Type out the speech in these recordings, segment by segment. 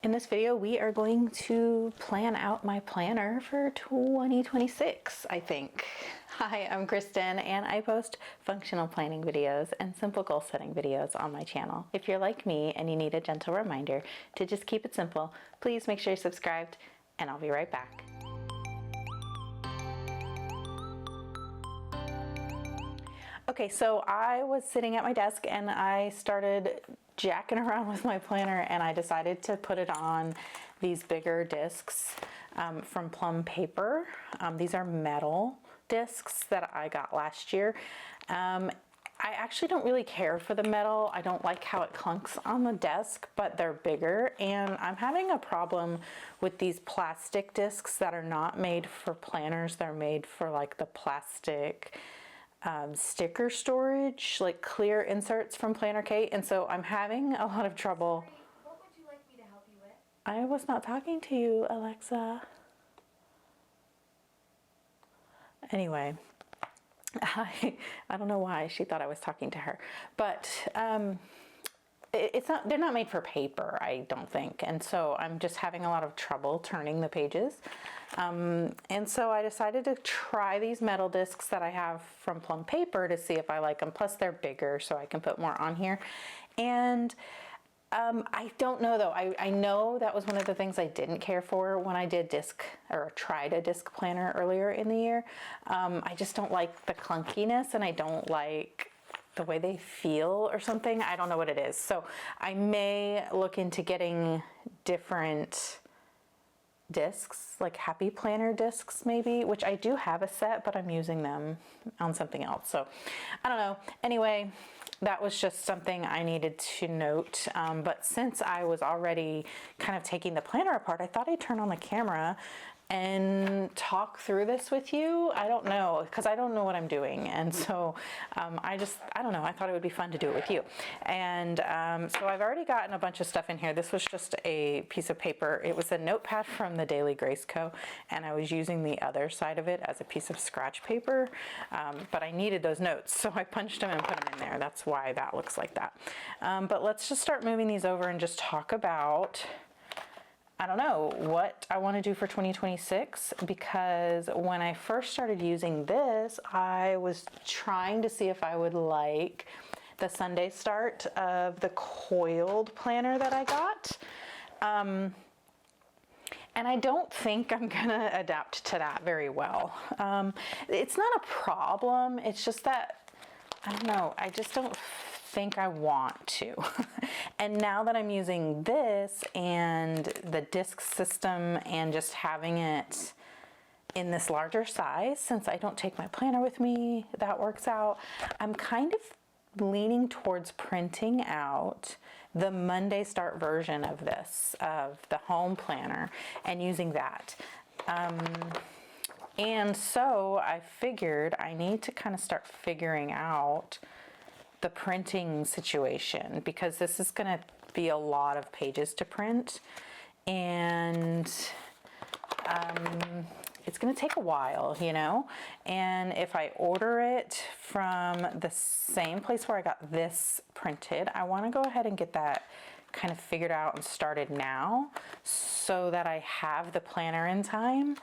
In this video, we are going to plan out my planner for 2026, I think. Hi, I'm Kristen, and I post functional planning videos and simple goal setting videos on my channel. If you're like me and you need a gentle reminder to just keep it simple, please make sure you're subscribed, and I'll be right back. Okay, so I was sitting at my desk and I started jacking around with my planner, and I decided to put it on these bigger discs from Plum Paper. These are metal discs that I got last year. I actually don't really care for the metal. I don't like how it clunks on the desk, but they're bigger, and I'm having a problem with these plastic discs that are not made for planners. They're made for like the plastic sticker storage, like clear inserts from Planner Kate, and so I'm having a lot of trouble. What would you like me to help you with? I was not talking to you, Alexa. Anyway, I don't know why she thought I was talking to her, but they're not made for paper, I don't think, and so I'm just having a lot of trouble turning the pages. And so I decided to try these metal discs that I have from Plum Paper to see if I like them. Plus they're bigger, so I can put more on here. And I don't know though. I know that was one of the things I didn't care for when I did tried a disc planner earlier in the year. I just don't like the clunkiness, and I don't like the way they feel or something. I don't know what it is. So I may look into getting different discs, like Happy Planner discs maybe, which I do have a set, but I'm using them on something else. So I don't know. Anyway, that was just something I needed to note. But since I was already kind of taking the planner apart, I thought I'd turn on the camera and talk through this with you. I don't know, because I don't know what I'm doing. And so I don't know, I thought it would be fun to do it with you. And so I've already gotten a bunch of stuff in here. This was just a piece of paper. It was a notepad from the Daily Grace Co. And I was using the other side of it as a piece of scratch paper. But I needed those notes, so I punched them and put them in there. That's why that looks like that. But let's just start moving these over and just talk about, I don't know, what I want to do for 2026, because when I first started using this, I was trying to see if I would like the Sunday start of the coiled planner that I got. And I don't think I'm gonna adapt to that very well. It's not a problem, it's just that, I don't know, I just don't think I want to. And now that I'm using this and the disc system and just having it in this larger size, since I don't take my planner with me, that works out. I'm kind of leaning towards printing out the Monday start version of this, of the home planner, and using that. And so I figured I need to kind of start figuring out the printing situation, because this is going to be a lot of pages to print, and it's going to take a while, you know. And if I order it from the same place where I got this printed, I want to go ahead and get that kind of figured out and started now, so that I have the planner in time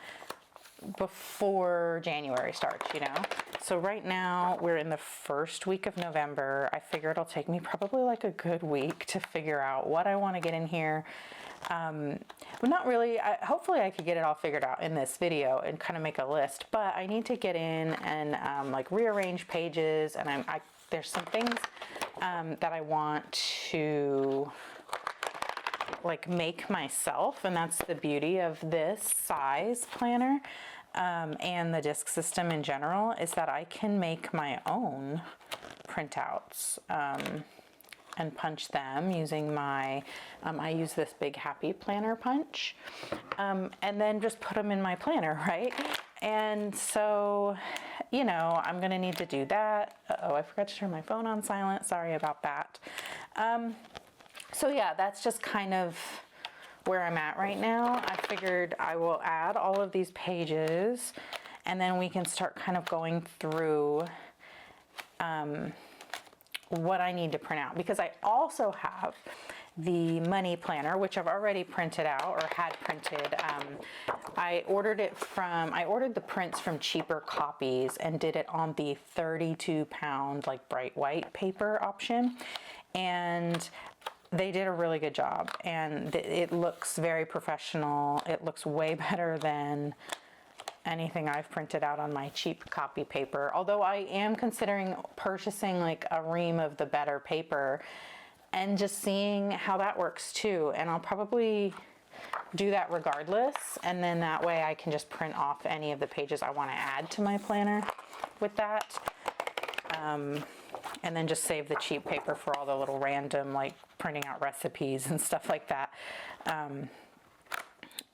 before January starts, you know. So right now we're in the first week of November. I figure it'll take me probably like a good week to figure out what I want to get in here. Well, not really. Hopefully I could get it all figured out in this video and kind of make a list, but I need to get in and like rearrange pages, and there's some things that I want to like make myself, and that's the beauty of this size planner and the disc system in general, is that I can make my own printouts and punch them using my I use this big Happy Planner punch, and then just put them in my planner, right? And so, you know, I'm gonna need to do that. Uh-oh, I forgot to turn my phone on silent, sorry about that. So yeah, that's just kind of where I'm at right now. I figured I will add all of these pages, and then we can start kind of going through what I need to print out, because I also have the money planner, which I've already printed out or had printed. I ordered the prints from Cheaper Copies and did it on the 32-pound like bright white paper option. And they did a really good job, and it looks very professional. It looks way better than anything I've printed out on my cheap copy paper. Although I am considering purchasing like a ream of the better paper and just seeing how that works too. And I'll probably do that regardless. And then that way I can just print off any of the pages I want to add to my planner with that. And then just save the cheap paper for all the little random, like printing out recipes and stuff like that.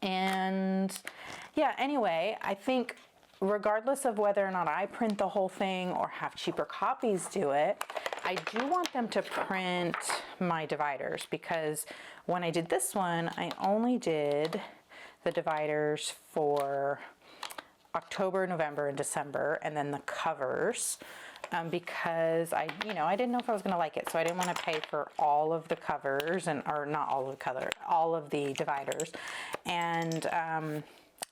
And yeah, anyway, I think regardless of whether or not I print the whole thing or have Cheaper Copies do it, I do want them to print my dividers, because when I did this one, I only did the dividers for October, November, and December, and then the covers. Because I didn't know if I was going to like it, so I didn't want to pay for all of the covers, or not all of the color, all of the dividers. And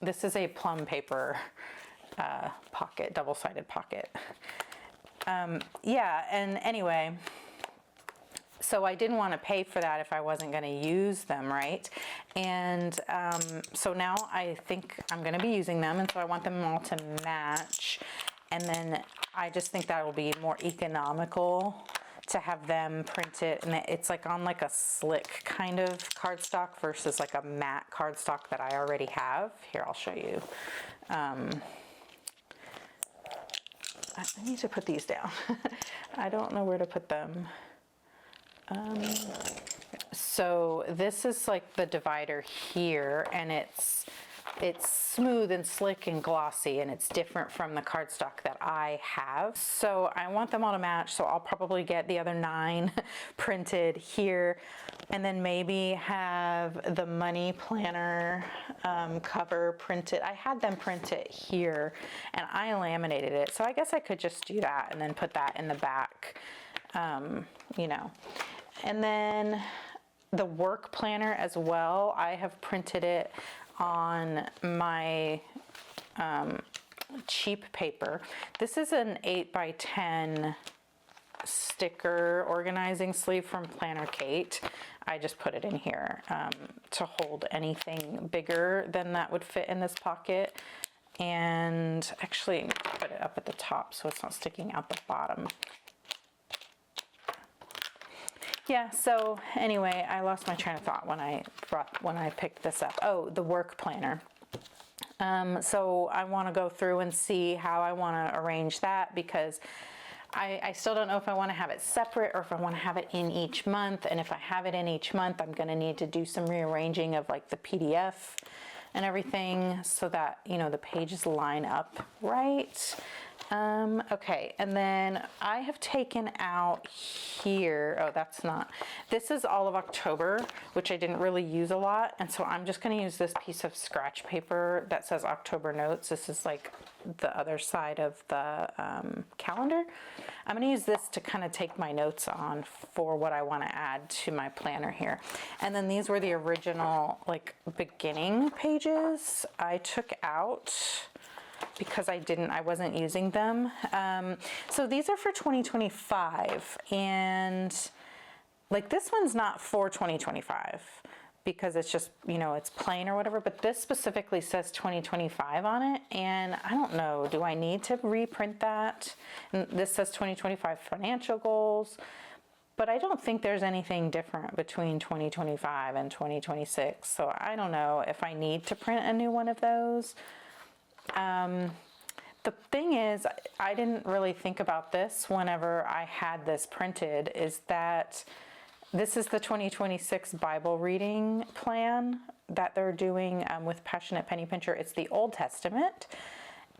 this is a plum paper pocket, double-sided pocket. Yeah, and anyway, so I didn't want to pay for that if I wasn't going to use them, right? And so now I think I'm going to be using them, and so I want them all to match. And then I just think that will be more economical to have them print it, and it's like on like a slick kind of cardstock versus like a matte cardstock that I already have. Here, I'll show you. I need to put these down. I don't know where to put them. So this is like the divider here, and it's smooth and slick and glossy, and it's different from the cardstock that I have. So I want them all to match, so I'll probably get the other 9 printed here, and then maybe have the money planner cover printed. I had them print it here, and I laminated it, so I guess I could just do that and then put that in the back, And then the work planner as well, I have printed it on my cheap paper. This is an 8x10 sticker organizing sleeve from Planner Kate. I just put it in here to hold anything bigger than that would fit in this pocket. And actually, put it up at the top so it's not sticking out the bottom. Yeah, so anyway, I lost my train of thought when I picked this up. Oh, the work planner. So I want to go through and see how I want to arrange that, because I still don't know if I want to have it separate or if I want to have it in each month. And if I have it in each month, I'm going to need to do some rearranging of like the PDF and everything so that, the pages line up right. Okay, and then I have taken out here, this is all of October, which I didn't really use a lot, and so I'm just going to use this piece of scratch paper that says October notes. This is like the other side of the calendar. I'm going to use this to kind of take my notes on for what I want to add to my planner here. And then these were the original like beginning pages I took out because I wasn't using them. So these are for 2025, and like this one's not for 2025 because it's just, it's plain or whatever, but this specifically says 2025 on it, and I don't know, do I need to reprint that? And this says 2025 financial goals, but I don't think there's anything different between 2025 and 2026, so I don't know if I need to print a new one of those. The thing is, I didn't really think about this whenever I had this printed, is that this is the 2026 Bible reading plan that they're doing with Passionate Penny Pincher. It's the Old Testament,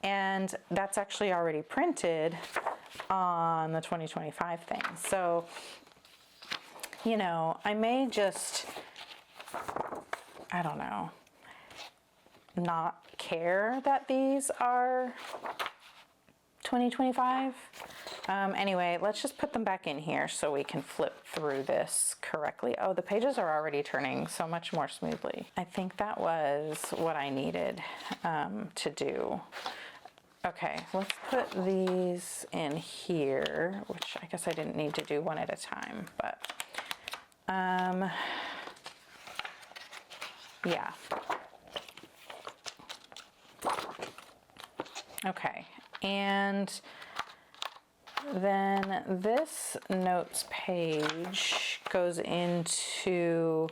and that's actually already printed on the 2025 thing. So, I may just, I don't know, not care that these are 2025. Anyway, let's just put them back in here so we can flip through this correctly. Oh, the pages are already turning so much more smoothly. I think that was what I needed to do. Okay, let's put these in here, which I guess I didn't need to do one at a time, but yeah. Okay, and then this notes page goes into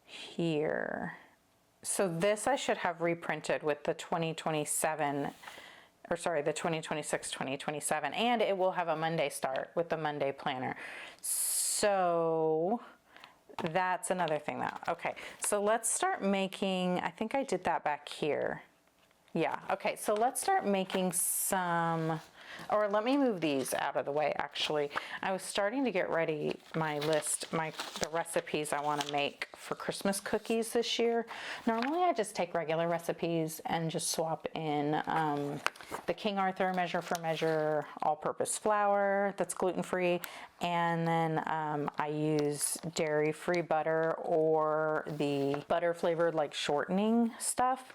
here. So this I should have reprinted with the 2027, or sorry, the 2026, 2027, and it will have a Monday start with the Monday planner. So that's another thing that, okay, so let's start making, I think I did that back here. Yeah, okay, so let's start making some, or let me move these out of the way actually. I was starting to get ready my list, the recipes I want to make for Christmas cookies this year. Normally I just take regular recipes and just swap in the King Arthur measure for measure all-purpose flour that's gluten-free, and then I use dairy-free butter or the butter flavored like shortening stuff.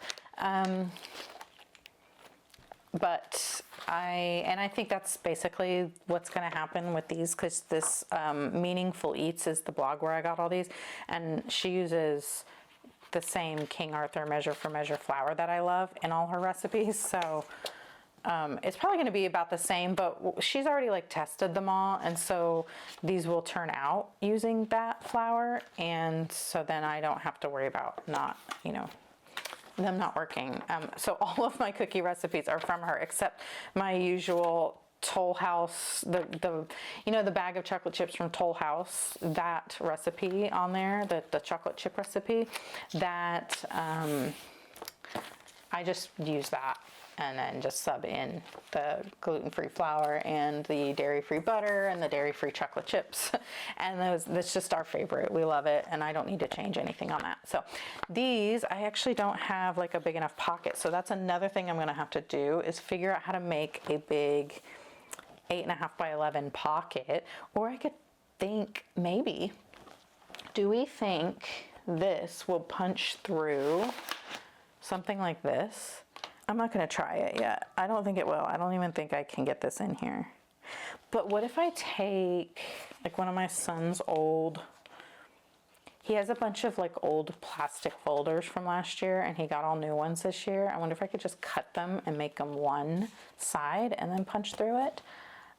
But I think that's basically what's going to happen with these, because this Meaningful Eats is the blog where I got all these, and she uses the same King Arthur measure for measure flour that I love in all her recipes. So it's probably going to be about the same, but she's already like tested them all, and so these will turn out using that flour, and so then I don't have to worry about not, you know, them not working. So all of my cookie recipes are from her, except my usual Toll House, the you know, the bag of chocolate chips from Toll House, that recipe on there, the chocolate chip recipe, that I just use that and then just sub in the gluten-free flour and the dairy-free butter and the dairy-free chocolate chips. And that's just our favorite. We love it, and I don't need to change anything on that. So these, I actually don't have like a big enough pocket. So that's another thing I'm gonna have to do, is figure out how to make a big 8.5 by 11 pocket. Or I could think maybe, do we think this will punch through something like this? I'm not going to try it yet. I don't think it will. I don't even think I can get this in here. But what if I take like one of my son's old, he has a bunch of like old plastic folders from last year, and he got all new ones this year. I wonder if I could just cut them and make them one side and then punch through it.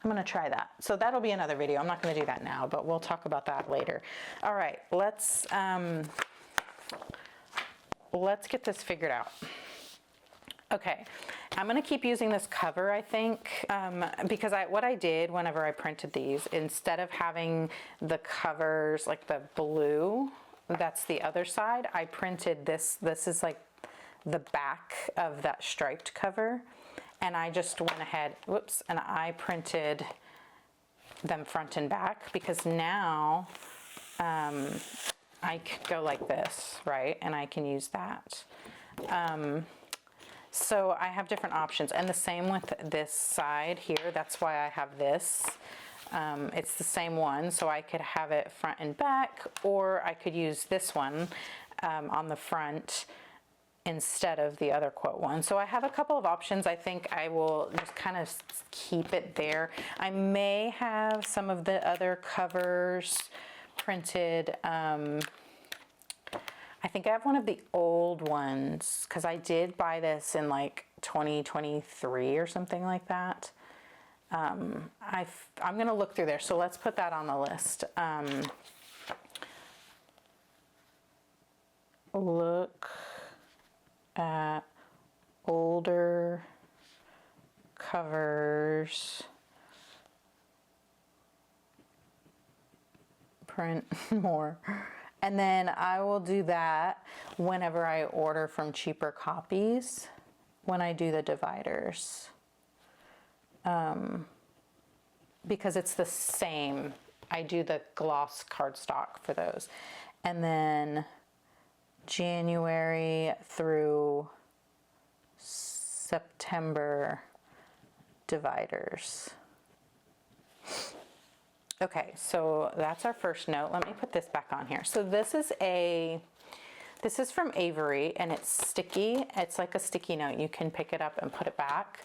I'm going to try that. So that'll be another video. I'm not going to do that now, but we'll talk about that later. All right, let's get this figured out. Okay, I'm going to keep using this cover, I think, because what I did whenever I printed these, instead of having the covers like the blue, that's the other side, I printed this. This is like the back of that striped cover, and I just went ahead, whoops, and I printed them front and back, because now I could go like this, right, and I can use that. So I have different options, and the same with this side here. That's why I have this. It's the same one, so I could have it front and back, or I could use this one on the front instead of the other quote one. So I have a couple of options. I think I will just kind of keep it there. I may have some of the other covers printed. I think I have one of the old ones, because I did buy this in like 2023 or something like that. I'm going to look through there, so let's put that on the list. Look at older covers, print more. And then I will do that whenever I order from cheaper copies, when I do the dividers. Because it's the same. I do the gloss cardstock for those. And then January through September dividers. Okay, so that's our first note. Let me put this back on here. So this is from Avery, and it's sticky. It's like a sticky note. You can pick it up and put it back.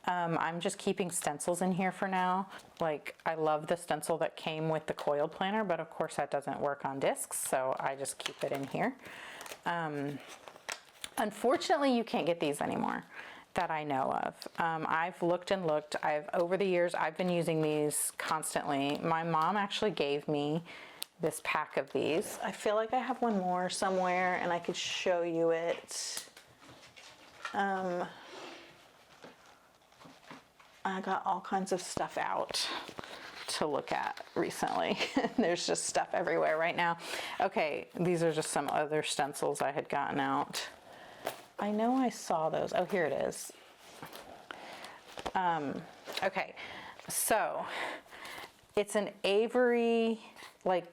I'm just keeping stencils in here for now. Like, I love the stencil that came with the coiled planner, but of course that doesn't work on discs, so I just keep it in here. Unfortunately, you can't get these anymore that I know of. I've looked and looked. Over the years, I've been using these constantly. My mom actually gave me this pack of these. I feel like I have one more somewhere and I could show you it. I got all kinds of stuff out to look at recently. There's just stuff everywhere right now. Okay, these are just some other stencils I had gotten out. I know I saw those. Oh, here it is. Okay, so it's an Avery, like,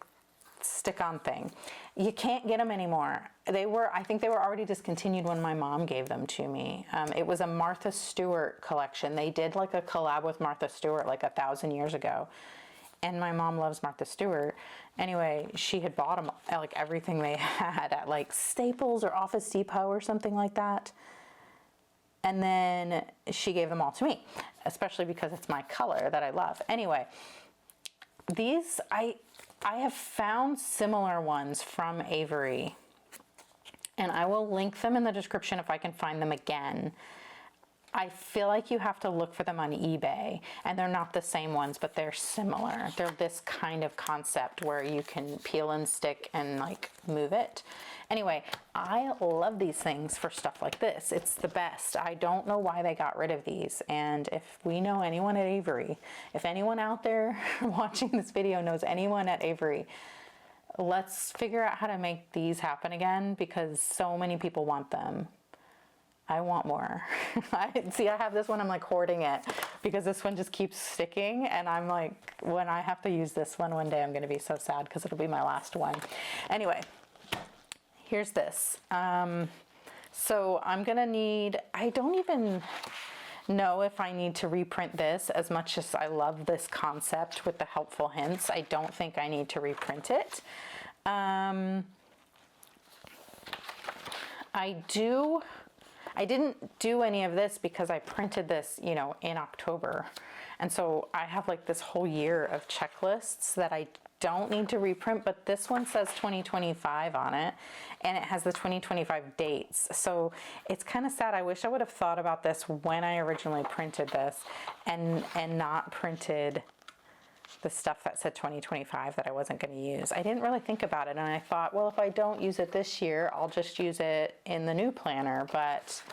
stick-on thing. You can't get them anymore. I think they were already discontinued when my mom gave them to me. It was a Martha Stewart collection. They did like a collab with Martha Stewart like 1,000 years ago. And my mom loves Martha Stewart. Anyway, she had bought them, like everything they had at like Staples or Office Depot or something like that. And then she gave them all to me, especially because it's my color that I love. Anyway, these, I have found similar ones from Avery, and I will link them in the description if I can find them again. I feel like you have to look for them on eBay, and they're not the same ones, but they're similar. They're this kind of concept where you can peel and stick and like move it. Anyway, I love these things for stuff like this. It's the best. I don't know why they got rid of these. And if we know anyone at Avery, if anyone out there watching this video knows anyone at Avery, let's figure out how to make these happen again, because so many people want them. I want more. I have this one, I'm like hoarding it because this one just keeps sticking, and I'm like, when I have to use this one day, I'm gonna be so sad because it'll be my last one. Anyway, here's this. So I'm gonna need, I don't even know if I need to reprint this. As much as I love this concept with the helpful hints, I don't think I need to reprint it. I didn't do any of this because I printed this, in October. And so I have like this whole year of checklists that I don't need to reprint, but this one says 2025 on it, and it has the 2025 dates. So it's kind of sad. I wish I would have thought about this when I originally printed this and not printed the stuff that said 2025 that I wasn't going to use. I didn't really think about it, and I thought, well, if I don't use it this year, I'll just use it in the new planner, but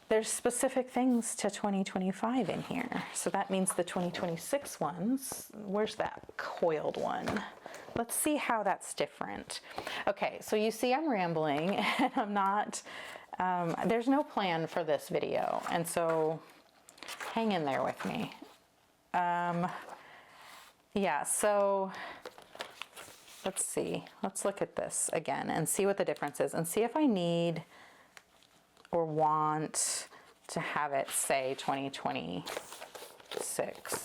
there's specific things to 2025 in here. So that means the 2026 ones, where's that coiled one? Let's see how that's different. Okay, so you see I'm rambling, and I'm not, there's no plan for this video, and so hang in there with me. Yeah, so let's see. Let's look at this again and see what the difference is, and see if I need or want to have it say 2026.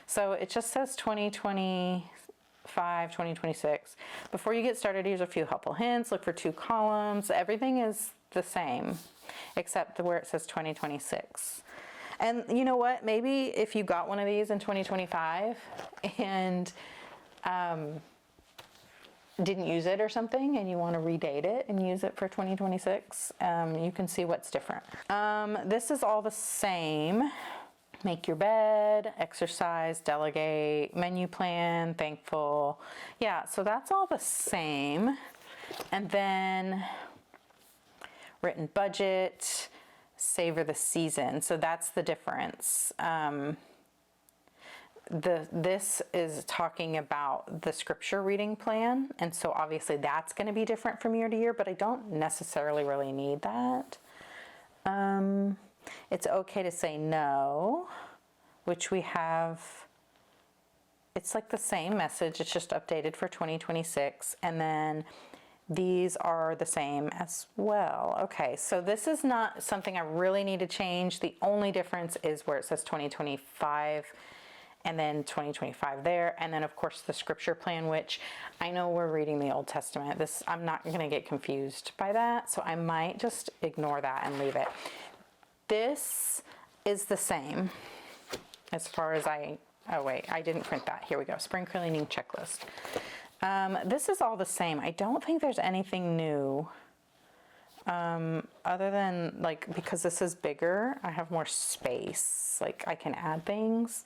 So it just says 2025, 2026. Before you get started, here's a few helpful hints. Look for 2 columns. Everything is the same except where it says 2026. And you know what? Maybe if you got one of these in 2025 and didn't use it or something, and you want to redate it and use it for 2026, you can see what's different. This is all the same. Make your bed, exercise, delegate, menu plan, thankful. Yeah, so that's all the same. And then written budget, savor the season. So that's the difference. This is talking about the scripture reading plan, and so obviously that's going to be different from year to year, but I don't necessarily really need that. It's okay to say no, which we have. It's like the same message, it's just updated for 2026, and then these are the same as well. Okay, so this is not something I really need to change. The only difference is where it says 2025 and then 2025 there, and then of course the scripture plan, which I know we're reading the Old Testament. This, I'm not going to get confused by that, so I might just ignore that and leave it. This is the same as far as oh wait, I didn't print that. Here we go, spring cleaning checklist. This is all the same. I don't think there's anything new. Other than like, because this is bigger, I have more space, like I can add things.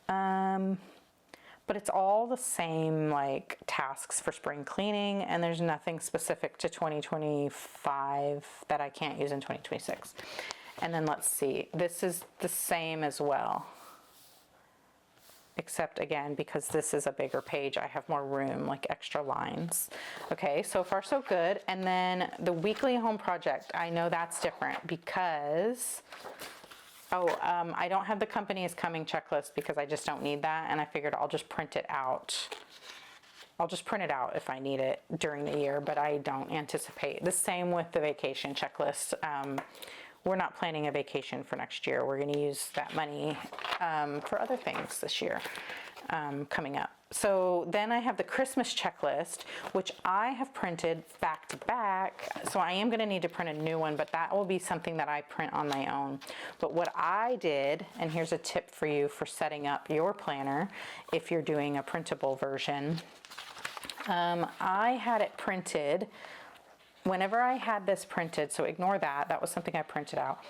But it's all the same like tasks for spring cleaning, and there's nothing specific to 2025 that I can't use in 2026. And then let's see, this is the same as well. Except again, because this is a bigger page, I have more room, like extra lines. Okay, so far so good. And then the weekly home project, I know that's different because, I don't have the company is coming checklist because I just don't need that. And I figured I'll just print it out. I'll just print it out if I need it during the year, but I don't anticipate. The same with the vacation checklist. We're not planning a vacation for next year. We're going to use that money for other things this year coming up. So then I have the Christmas checklist, which I have printed back to back. So I am going to need to print a new one, but that will be something that I print on my own. But what I did, and here's a tip for you for setting up your planner if you're doing a printable version. I had it printed. Whenever I had this printed, so ignore that, that was something I printed out.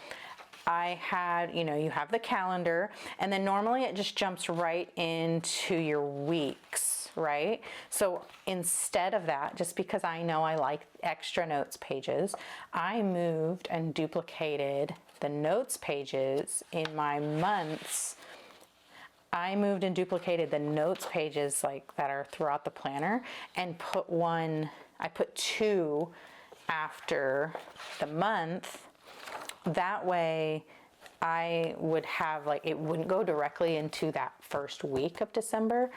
I had, you have the calendar, and then normally it just jumps right into your weeks, right? So instead of that, just because I know I like extra notes pages, I moved and duplicated the notes pages in my months. I moved and duplicated the notes pages like that are throughout the planner and I put two after the month. That way I would have it wouldn't go directly into that first week of December.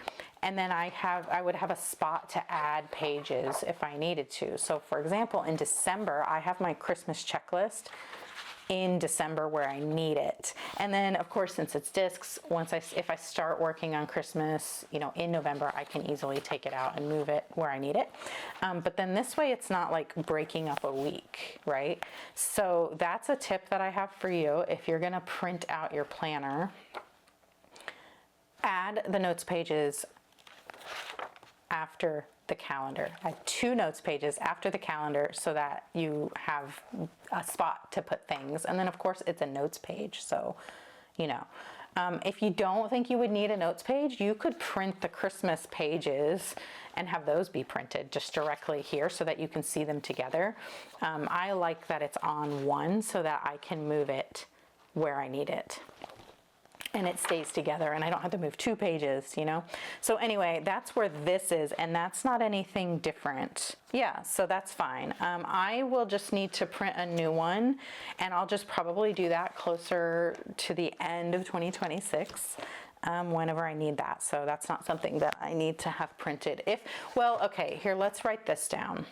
And then I would have a spot to add pages if I needed to. So for example, in December, I have my Christmas checklist in December where I need it. And then of course, since it's discs, if I start working on Christmas, in November, I can easily take it out and move it where I need it. But then this way it's not like breaking up a week, right? So that's a tip that I have for you. If you're gonna print out your planner, add the notes pages after the calendar. I have two notes pages after the calendar so that you have a spot to put things. And then of course it's a notes page. So, if you don't think you would need a notes page, you could print the Christmas pages and have those be printed just directly here so that you can see them together. I like that it's on one so that I can move it where I need it. And it stays together and I don't have to move two pages, So anyway, that's where this is, and that's not anything different. Yeah, so that's fine. I will just need to print a new one, and I'll just probably do that closer to the end of 2026 whenever I need that. So that's not something that I need to have printed. Okay, here, let's write this down.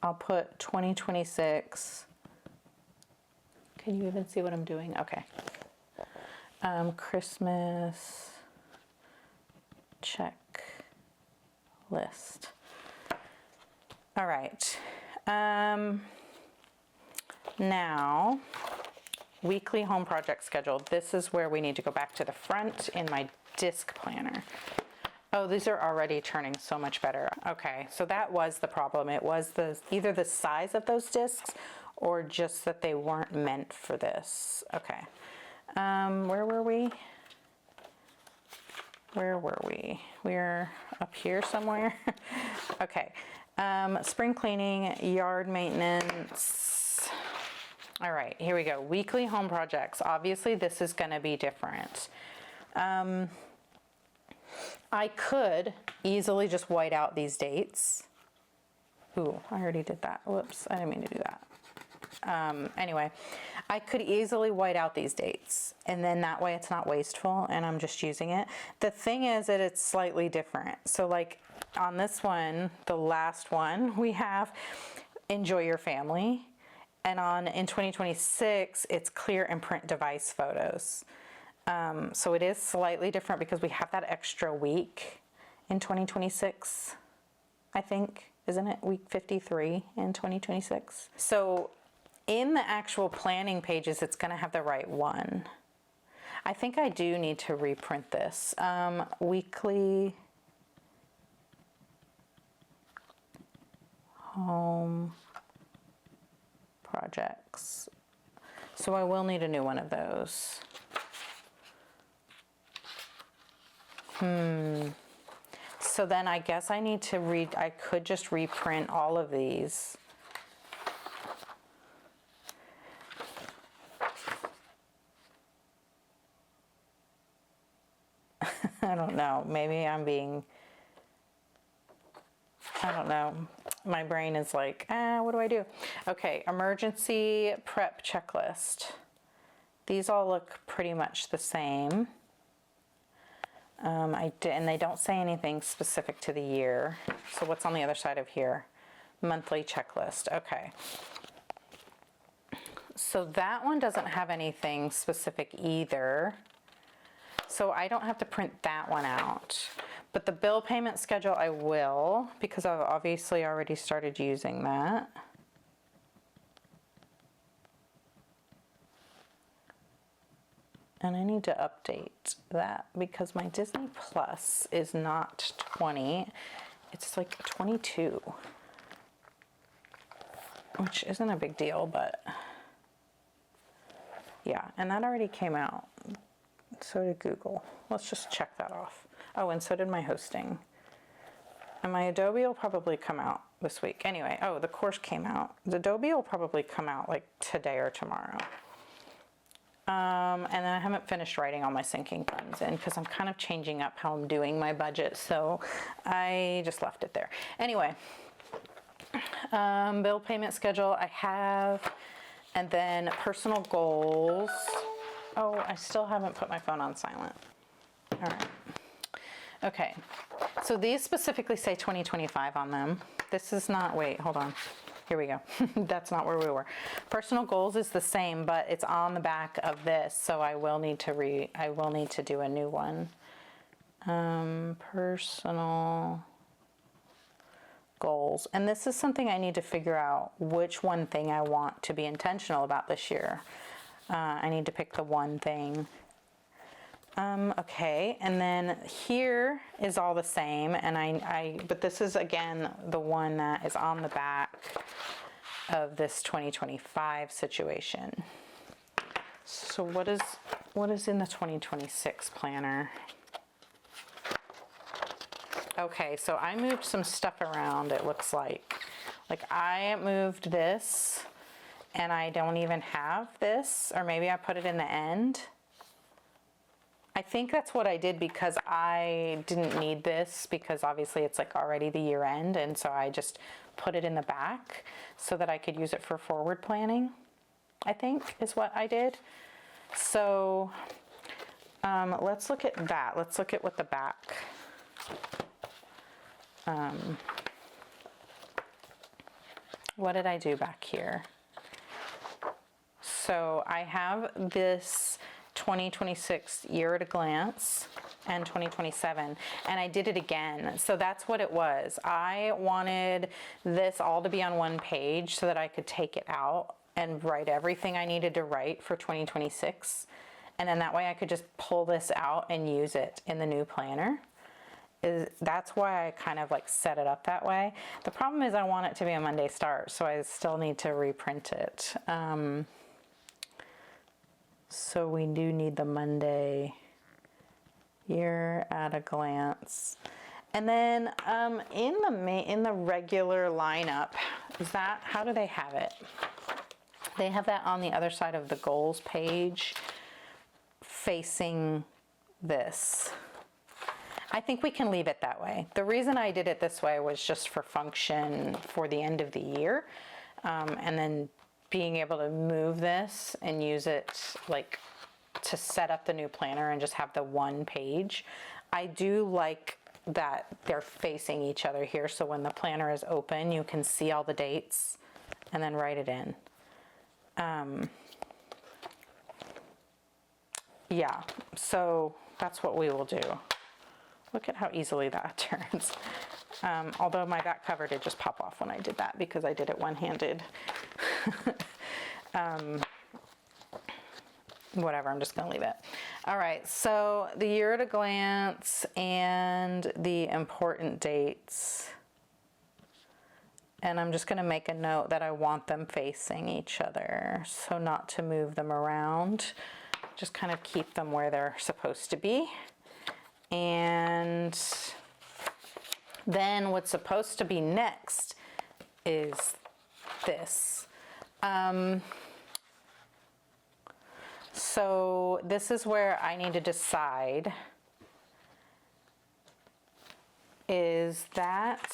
I'll put 2026. Can you even see what I'm doing? Okay. Christmas check list. All right. Now, weekly home project schedule. This is where we need to go back to the front in my disc planner. Oh, these are already turning so much better. Okay, so that was the problem. It was either the size of those discs or just that they weren't meant for this. Okay, where were we? We're up here somewhere. Okay, spring cleaning, yard maintenance. All right, here we go. Weekly home projects. Obviously, this is gonna be different. I could easily just white out these dates. Ooh, I already did that. Whoops, I didn't mean to do that. Anyway, I could easily white out these dates, and then that way it's not wasteful and I'm just using it. The thing is that it's slightly different. So like on this one, the last one, we have enjoy your family. And in 2026, it's clear and print device photos. So it is slightly different because we have that extra week in 2026, I think, isn't it? Week 53 in 2026. So in the actual planning pages, it's going to have the right one. I think I do need to reprint this. Weekly home projects. So I will need a new one of those. So then I guess I need to I could just reprint all of these. I don't know, maybe I'm being, I don't know. My brain is like, what do I do? Okay, emergency prep checklist. These all look pretty much the same. And they don't say anything specific to the year. So what's on the other side of here? Monthly checklist, okay. So that one doesn't have anything specific either. So I don't have to print that one out. But the bill payment schedule I will, because I've obviously already started using that. And I need to update that because my Disney Plus is not 20, it's like 22. Which isn't a big deal, but yeah, and that already came out. So did Google. Let's just check that off. Oh, and so did my hosting. And my Adobe will probably come out this week. Anyway, oh, the course came out. The Adobe will probably come out like today or tomorrow. And then I haven't finished writing all my sinking funds in because I'm kind of changing up how I'm doing my budget. So I just left it there. Anyway, bill payment schedule I have, and then personal goals. Oh, I still haven't put my phone on silent. All right. Okay. So these specifically say 2025 on them. This is not, wait, hold on. Here we go. That's not where we were. Personal goals is the same, but it's on the back of this, so I will need to do a new one. Personal goals. And this is something I need to figure out which one thing I want to be intentional about this year. I need to pick the one thing. Okay, and then here is all the same, and but this is again the one that is on the back of this 2025 situation. So what is in the 2026 planner? Okay, so I moved some stuff around, it looks like. Like I moved this, and I don't even have this, or maybe I put it in the end. I think that's what I did because I didn't need this because obviously it's like already the year end, and so I just put it in the back so that I could use it for forward planning, I think is what I did. So let's look at that. Let's look at what the back. What did I do back here? So I have this 2026 year at a glance and 2027, and I did it again. So that's what it was. I wanted this all to be on one page so that I could take it out and write everything I needed to write for 2026, and then that way I could just pull this out and use it in the new planner. That's why I kind of like set it up that way. The problem is I want it to be a Monday start, so I still need to reprint it. So we do need the Monday year at a glance. And then in the regular lineup, how do they have it? They have that on the other side of the goals page facing this. I think we can leave it that way. The reason I did it this way was just for function for the end of the year, and then being able to move this and use it like to set up the new planner and just have the one page. I do like that they're facing each other here, so when the planner is open you can see all the dates and then write it in. Yeah, so that's what we will do. Look at how easily that turns. Although my back cover did just pop off when I did that because I did it one-handed. Whatever, I'm just gonna leave it. All right, so the year at a glance and the important dates. And I'm just gonna make a note that I want them facing each other, so not to move them around. Just kind of keep them where they're supposed to be. And then what's supposed to be next is this. So this is where I need to decide, is that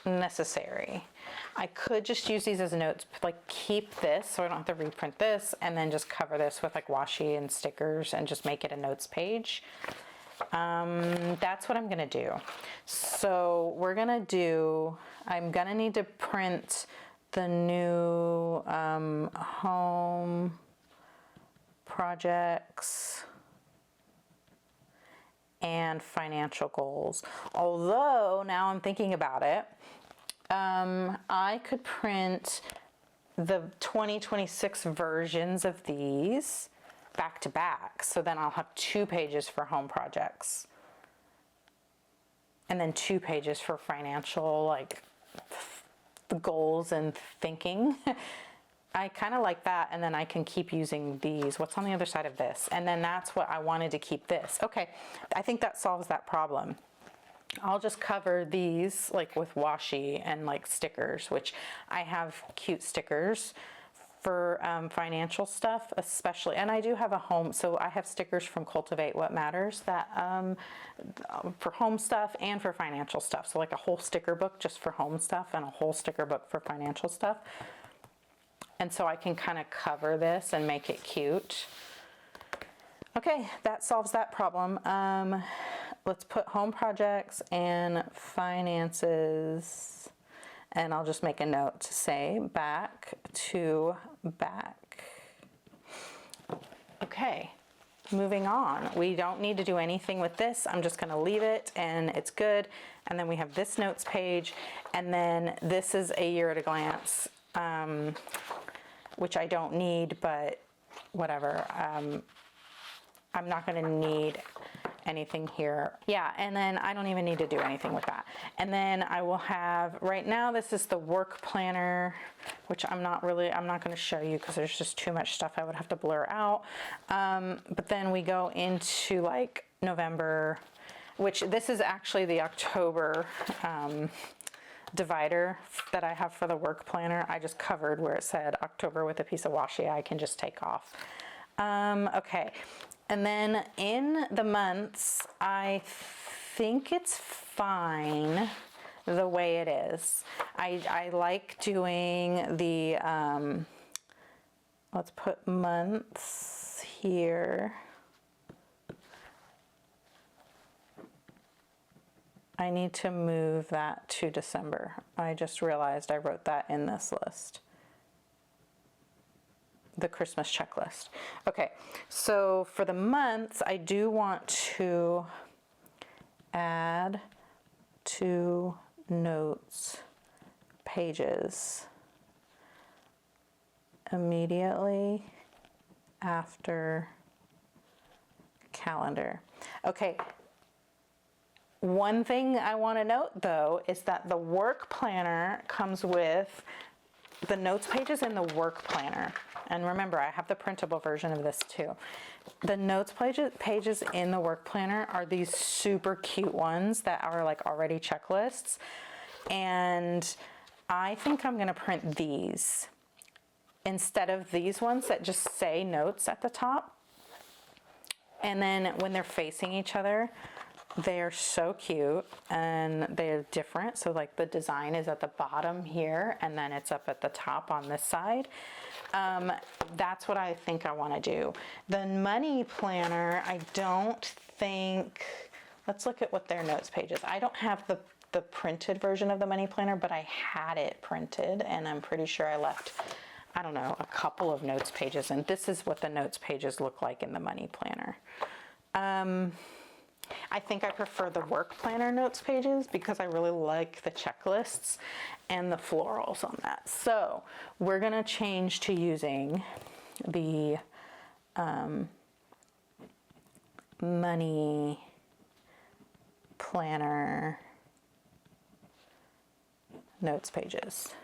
necessary? I could just use these as notes, like keep this so I don't have to reprint this, and then just cover this with like washi and stickers and just make it a notes page. That's what I'm gonna do. So we're gonna do, I'm gonna need to print the new home projects and financial goals. Although now I'm thinking about it, I could print the 2026 versions of these back to back. So then I'll have 2 pages for home projects. And then 2 pages for financial, like the goals and thinking. I kind of like that, and then I can keep using these. What's on the other side of this? And then that's what I wanted to keep this. Okay, I think that solves that problem. I'll just cover these like with washi and like stickers, which I have cute stickers for financial stuff especially. And I do have a home, so I have stickers from Cultivate What Matters that for home stuff and for financial stuff. So like a whole sticker book just for home stuff and a whole sticker book for financial stuff. And so I can kind of cover this and make it cute. Okay, that solves that problem. Let's put home projects and finances, and I'll just make a note to say back to back. Okay, moving on. We don't need to do anything with this. I'm just gonna leave it and it's good. And then we have this notes page, and then this is a year at a glance, which I don't need, but whatever. I'm not gonna need anything here. Yeah, and then I don't even need to do anything with that. And then I will have, right now this is the work planner, which I'm not gonna show you because there's just too much stuff I would have to blur out. But then we go into like November, which this is actually the October divider that I have for the work planner. I just covered where it said October with a piece of washi I can just take off. Okay. And then in the months, I think it's fine the way it is. I like doing the, let's put months here. I need to move that to December. I just realized I wrote that in this list. The Christmas checklist. Okay, so for the months, I do want to add 2 notes pages immediately after calendar. Okay, one thing I want to note though is that the work planner comes with the notes pages in the work planner. And remember, I have the printable version of this too. The notes pages in the work planner are these super cute ones that are like already checklists. And I think I'm gonna print these instead of these ones that just say notes at the top. And then when they're facing each other, they are so cute and they're different. So like the design is at the bottom here and then it's up at the top on this side. That's what I think I want to do. The money planner, I don't think, let's look at what their notes page is. I don't have the printed version of the money planner, but I had it printed, and I'm pretty sure I left, I don't know, a couple of notes pages, and this is what the notes pages look like in the money planner. I think I prefer the work planner notes pages because I really like the checklists and the florals on that. So we're gonna change to using the money planner notes pages.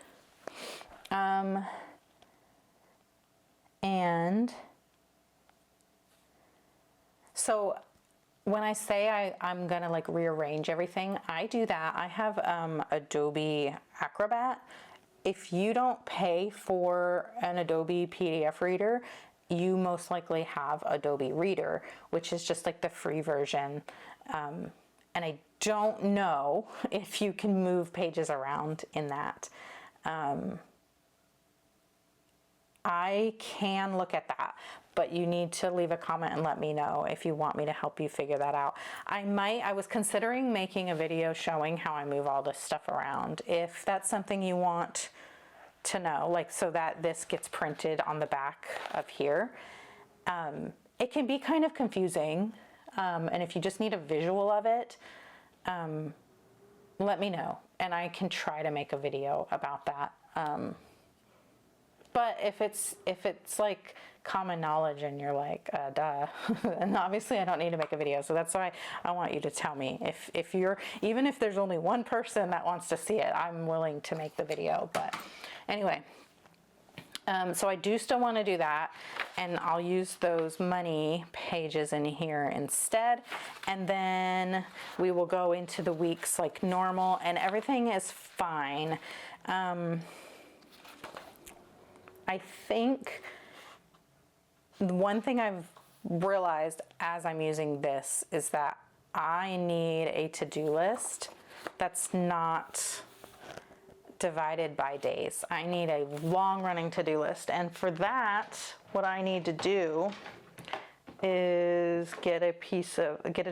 And so when I say I'm gonna like rearrange everything, I do that. I have Adobe Acrobat. If you don't pay for an Adobe PDF reader, you most likely have Adobe Reader, which is just like the free version. And I don't know if you can move pages around in that. I can look at that, but you need to leave a comment and let me know if you want me to help you figure that out. I was considering making a video showing how I move all this stuff around. If that's something you want to know, like so that this gets printed on the back of here. It can be kind of confusing, and if you just need a visual of it, let me know, and I can try to make a video about that. But if it's like common knowledge and you're like, duh, and obviously I don't need to make a video. So that's why I want you to tell me if you're, even if there's only one person that wants to see it, I'm willing to make the video. But anyway, so I do still want to do that, and I'll use those money pages in here instead. And then we will go into the weeks like normal, and everything is fine. I think the one thing I've realized as I'm using this is that I need a to-do list that's not divided by days. I need a long-running to-do list, and for that, what I need to do is get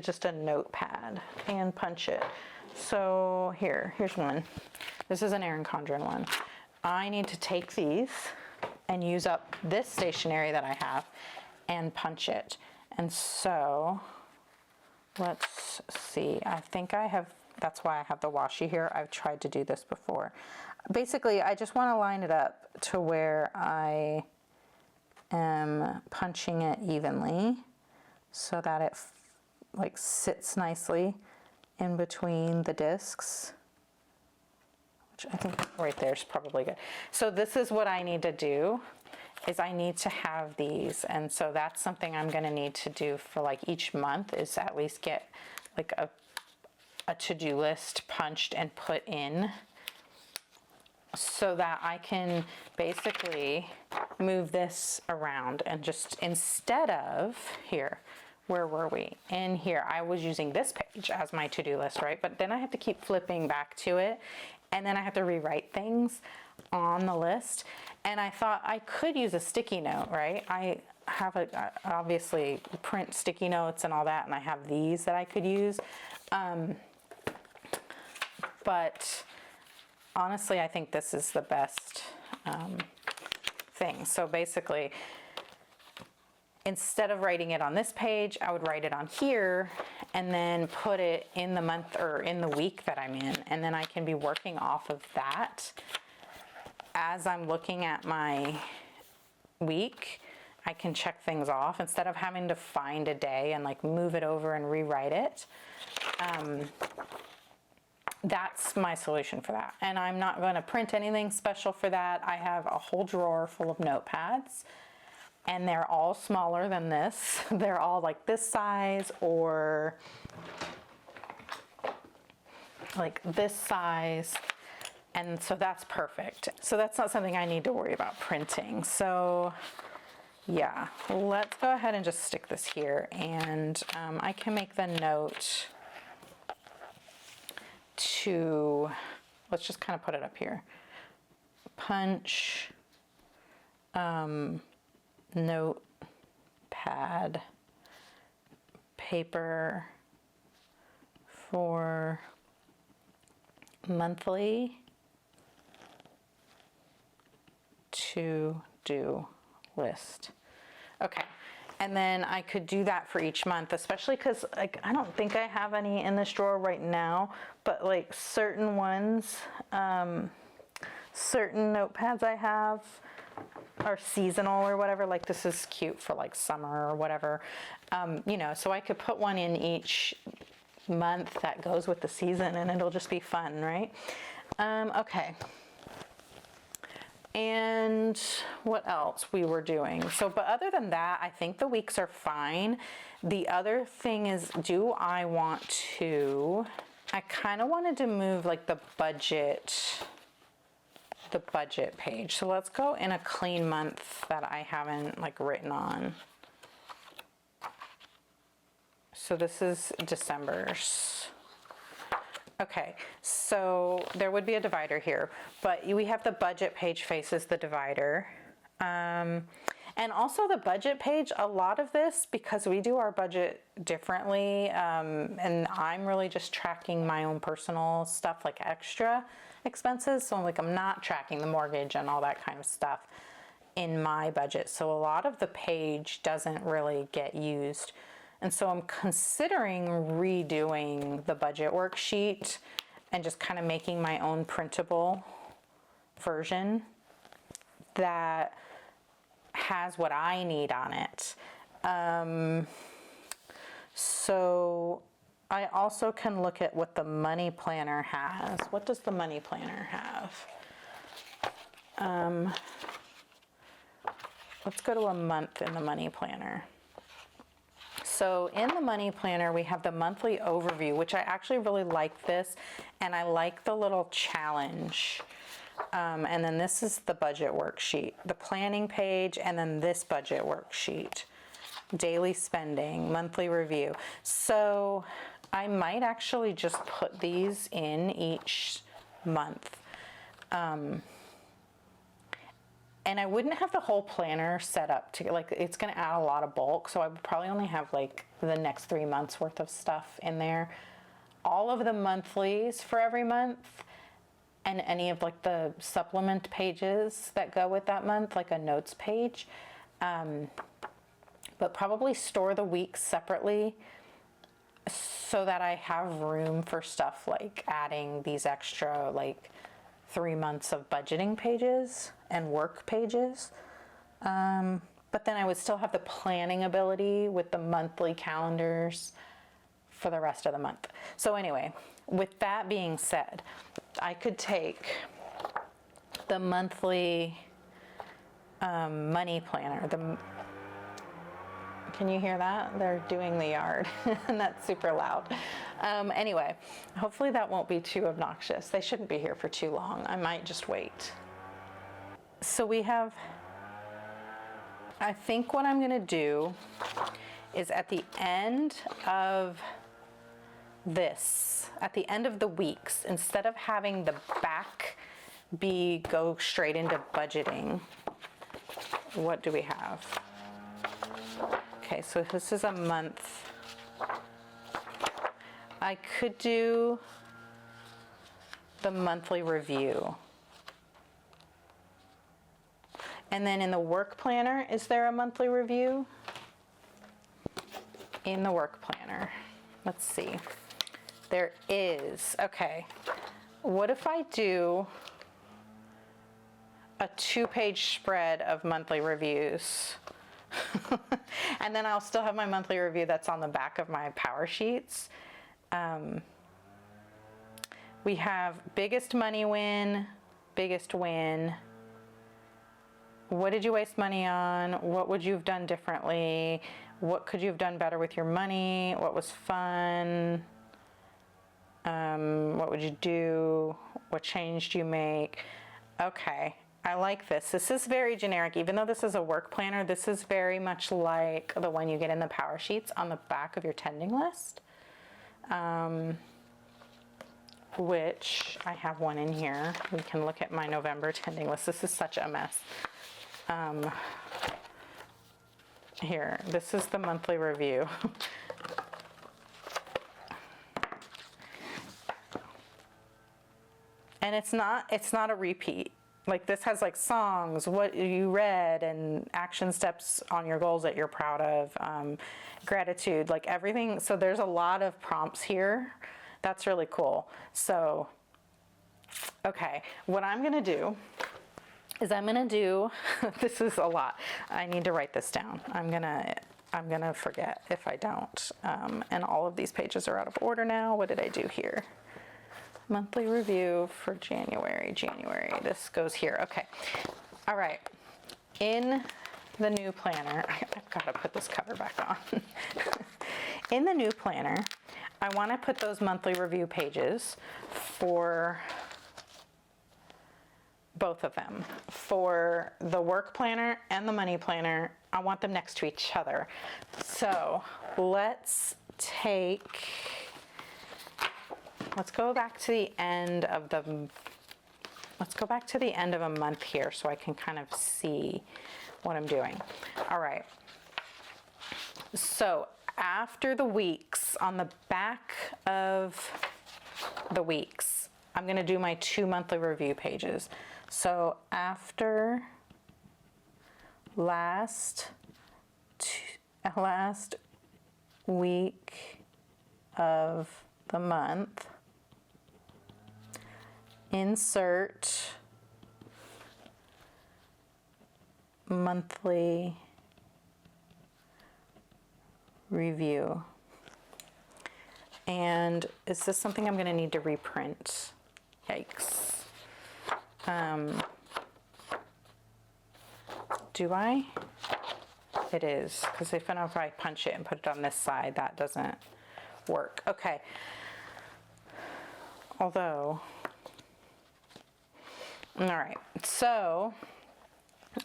just a notepad and punch it. So here's one. This is an Erin Condren one. I need to take these and use up this stationery that I have and punch it. And so let's see, I think I have, that's why I have the washi here. I've tried to do this before. Basically, I just want to line it up to where I am punching it evenly so that it like sits nicely in between the discs. Which I think right there is probably good. So this is what I need to do, is I need to have these. And so that's something I'm gonna need to do for like each month, is at least get like a to-do list punched and put in so that I can basically move this around and just, instead of here, where were we? In here, I was using this page as my to-do list, right? But then I have to keep flipping back to it, and then I have to rewrite things on the list. And I thought I could use a sticky note, right? I have obviously print sticky notes and all that, and I have these that I could use. But honestly, I think this is the best thing. So basically, instead of writing it on this page, I would write it on here and then put it in the month or in the week that I'm in. And then I can be working off of that as I'm looking at my week. I can check things off instead of having to find a day and like move it over and rewrite it. That's my solution for that. And I'm not going to print anything special for that. I have a whole drawer full of notepads, and they're all smaller than this. They're all like this size or like this size. And so that's perfect. So that's not something I need to worry about printing. So yeah, let's go ahead and just stick this here, and I can make the note to, let's just kind of put it up here. Punch, notepad, paper for monthly to-do list. Okay, and then I could do that for each month, especially because like I don't think I have any in this drawer right now, but like certain ones, certain notepads I have are seasonal or whatever. Like this is cute for like summer or whatever, you know, so I could put one in each month that goes with the season and it'll just be fun, right? Okay. And what else we were doing? So, but other than that, I think the weeks are fine. The other thing is, I kind of wanted to move like the budget page. So let's go in a clean month that I haven't like written on. So this is December's. Okay, so there would be a divider here, but we have the budget page faces the divider. And also the budget page, a lot of this, because we do our budget differently, and I'm really just tracking my own personal stuff like extra expenses. So like I'm not tracking the mortgage and all that kind of stuff in my budget. So a lot of the page doesn't really get used. And so I'm considering redoing the budget worksheet and just kind of making my own printable version that has what I need on it. So I also can look at what the money planner has. What does the money planner have? Let's go to a month in the money planner. So in the money planner, we have the monthly overview, which I actually really like this, and I like the little challenge. And then this is the budget worksheet, the planning page, and then this budget worksheet, daily spending, monthly review. So I might actually just put these in each month. And I wouldn't have the whole planner set up to like, it's going to add a lot of bulk. So I would probably only have like the next 3 months worth of stuff in there. All of the monthlies for every month and any of like the supplement pages that go with that month, like a notes page. But probably store the weeks separately so that I have room for stuff like adding these extra like 3 months of budgeting pages and work pages. But then I would still have the planning ability with the monthly calendars for the rest of the month. So anyway, with that being said, I could take the monthly money planner. Can you hear that? They're doing the yard and that's super loud. Anyway, hopefully that won't be too obnoxious. They shouldn't be here for too long. I might just wait. So we have, I think what I'm gonna do is at the end of this, at the end of the weeks, instead of having the back go straight into budgeting, what do we have? Okay, so this is a month. I could do the monthly review. And then in the work planner, is there a monthly review? In the work planner, let's see. There is, okay. What if I do a 2-page spread of monthly reviews? And then I'll still have my monthly review that's on the back of my power sheets. We have biggest money win, biggest win. What did you waste money on? What would you have done differently? What could you have done better with your money? What was fun? What would you do? What change do you make? Okay. I like this. This is very generic. Even though this is a work planner, this is very much like the one you get in the power sheets on the back of your tending list, which I have one in here. We can look at my November tending list. This is such a mess. Here, this is the monthly review. And it's not a repeat. Like this has like songs, what you read, and action steps on your goals that you're proud of, gratitude, like everything. So there's a lot of prompts here. That's really cool. So, okay, what I'm gonna do is this is a lot. I need to write this down. I'm gonna forget if I don't. And all of these pages are out of order now. What did I do here? Monthly review for January. This goes here. Okay. All right. In the new planner, I've got to put this cover back on. In the new planner, I want to put those monthly review pages for both of them. For the work planner and the money planner, I want them next to each other. So let's go back to the end of a month here so I can kind of see what I'm doing. All right. So after the weeks, on the back of the weeks, I'm going to do my 2 monthly review pages. So after last week of the month, insert monthly review. And is this something I'm going to need to reprint? Yikes. Do I? It is, because if I punch it and put it on this side, that doesn't work. Okay. Although, all right, so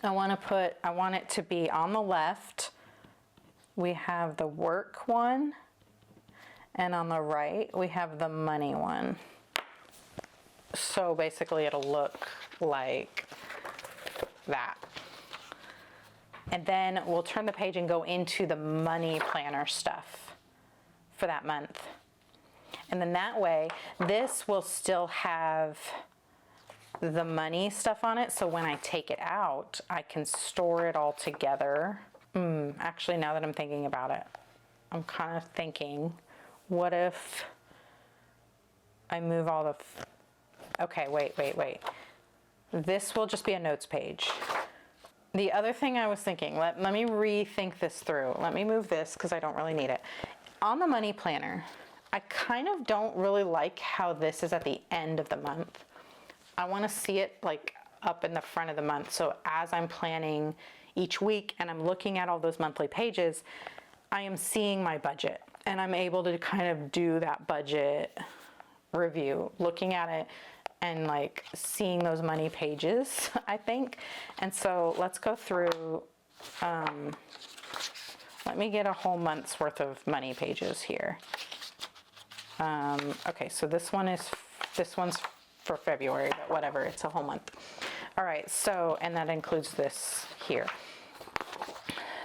I want it to be on the left. We have the work one, and on the right, we have the money one. So basically it'll look like that. And then we'll turn the page and go into the money planner stuff for that month. And then that way, this will still have the money stuff on it. So when I take it out, I can store it all together. Actually, now that I'm thinking about it, I'm kind of thinking, what if I move all the... Okay, wait. This will just be a notes page. The other thing I was thinking, let me rethink this through. Let me move this because I don't really need it. On the money planner, I kind of don't really like how this is at the end of the month. I want to see it like up in the front of the month. So as I'm planning each week and I'm looking at all those monthly pages, I am seeing my budget and I'm able to kind of do that budget review, looking at it and like seeing those money pages, I think. And so let's go through, let me get a whole month's worth of money pages here. Okay, so this one's for February, but whatever, it's a whole month. All right, so, and that includes this here.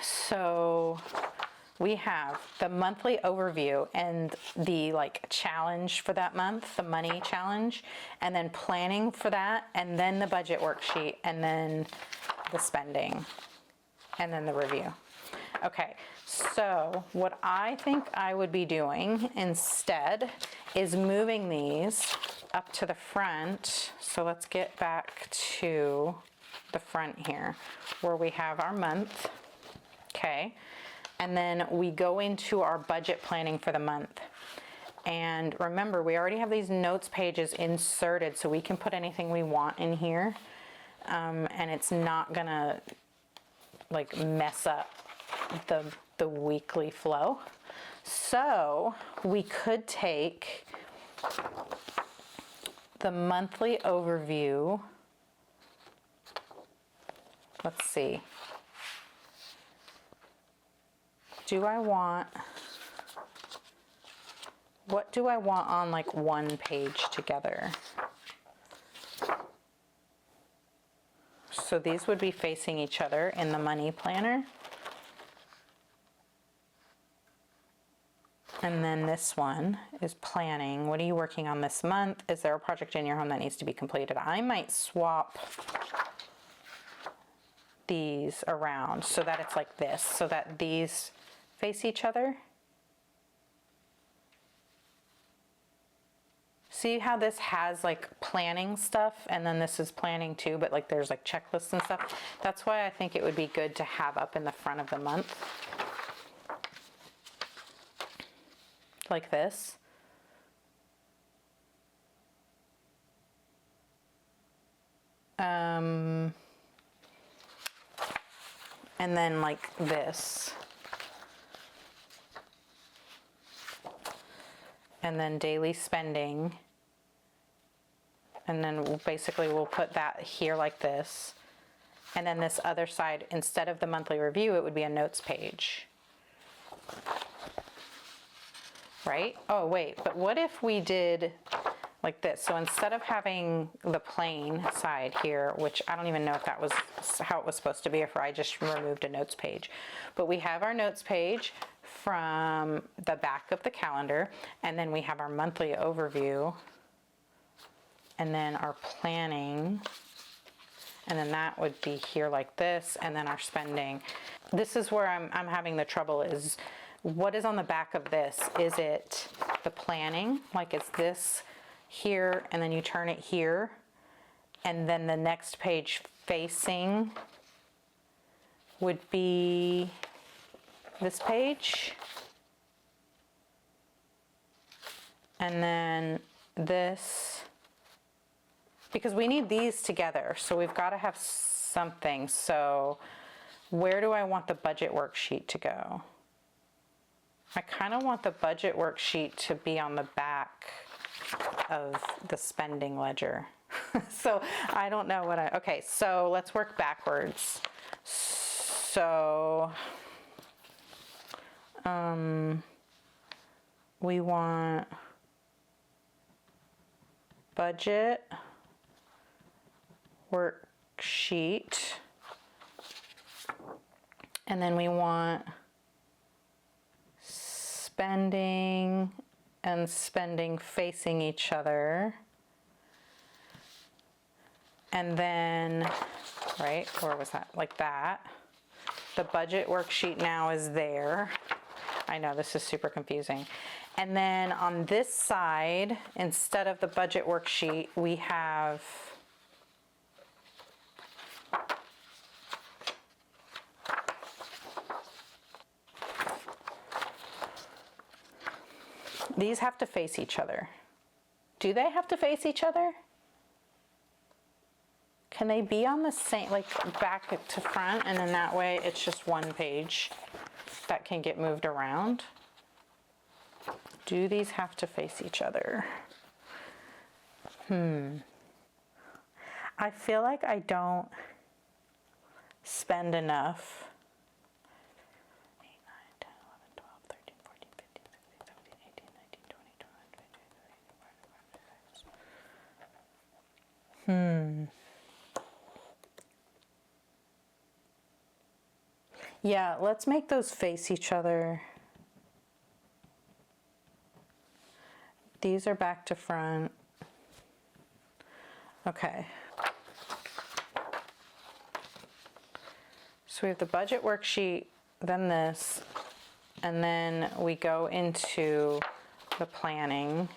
So we have the monthly overview and the like challenge for that month, the money challenge, and then planning for that, and then the budget worksheet, and then the spending, and then the review. Okay, so what I think I would be doing instead is moving these up to the front. So let's get back to the front here where we have our month. Okay, and then we go into our budget planning for the month. And remember, we already have these notes pages inserted, so we can put anything we want in here, and it's not gonna like mess up the weekly flow. So we could take the monthly overview. Let's see. What do I want on like one page together? So these would be facing each other in the money planner. And then this one is planning. What are you working on this month? Is there a project in your home that needs to be completed? I might swap these around so that it's like this, so that these face each other. See how this has like planning stuff, and then this is planning too, but like there's like checklists and stuff. That's why I think it would be good to have up in the front of the month. Like this. And then like this. And then daily spending. And then basically we'll put that here like this. And then this other side, instead of the monthly review, it would be a notes page. Right? Oh, wait, but what if we did like this? So instead of having the plain side here, which I don't even know if that was how it was supposed to be, if I just removed a notes page. But we have our notes page from the back of the calendar, and then we have our monthly overview, and then our planning, and then that would be here like this, and then our spending. This is where I'm having the trouble is, what is on the back of this? Is it the planning? Like it's this here, and then you turn it here, and then the next page facing would be this page. And then this, because we need these together, so we've got to have something. So where do I want the budget worksheet to go? I kind of want the budget worksheet to be on the back of the spending ledger. So I don't know what okay, so let's work backwards. So we want budget worksheet, and then we want spending and spending facing each other. And then, right, where was that? Like that. The budget worksheet now is there. I know this is super confusing. And then on this side, instead of the budget worksheet, we have these have to face each other. Do they have to face each other? Can they be on the same, like back to front, and then that way it's just one page that can get moved around? Do these have to face each other? I feel like I don't spend enough. 8, 9, 10, 11, 12, 13, 14, 15, 16, 17, 18, 19, 20, 21, 22, 23, 24, 25, 26. Yeah, let's make those face each other. These are back to front. Okay. So we have the budget worksheet, then this, and then we go into the planning.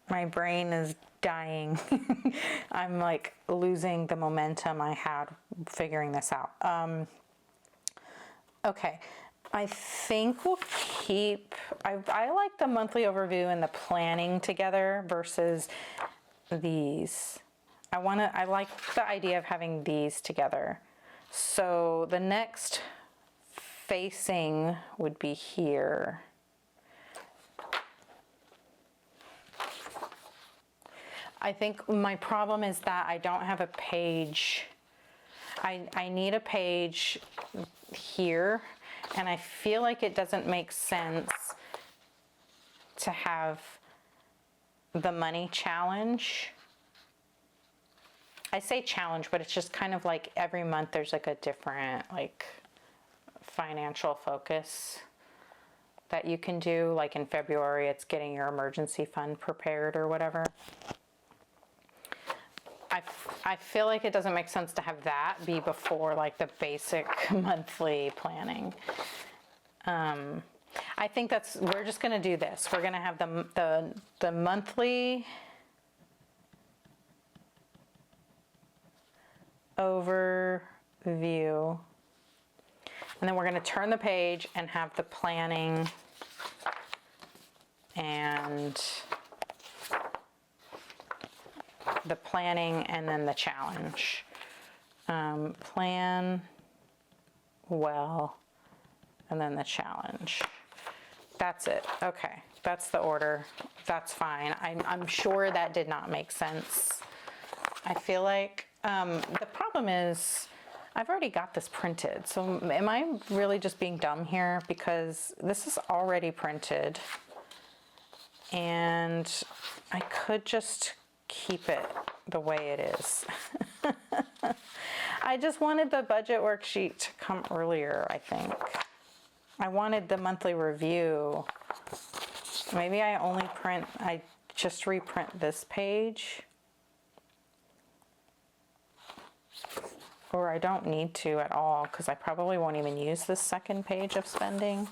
My brain is dying. I'm like losing the momentum I had figuring this out. Okay, I think we'll keep, I like the monthly overview and the planning together versus these. I like the idea of having these together. So the next facing would be here. I think my problem is that I don't have a page. I need a page here, and I feel like it doesn't make sense to have the money challenge I say challenge, but it's just kind of like every month there's like a different like financial focus that you can do. Like in February, it's getting your emergency fund prepared or whatever. I feel like it doesn't make sense to have that be before like the basic monthly planning. I think we're just going to do this. We're going to have the monthly overview, and then we're going to turn the page and have the planning and then the challenge. Plan well, and then the challenge. That's it. Okay, that's the order. That's fine. I'm sure that did not make sense. I feel like the problem is I've already got this printed. So am I really just being dumb here? Because this is already printed and I could just keep it the way it is. I just wanted the budget worksheet to come earlier, I think. I wanted the monthly review. Maybe I just reprint this page. Or I don't need to at all because I probably won't even use this second page of spending.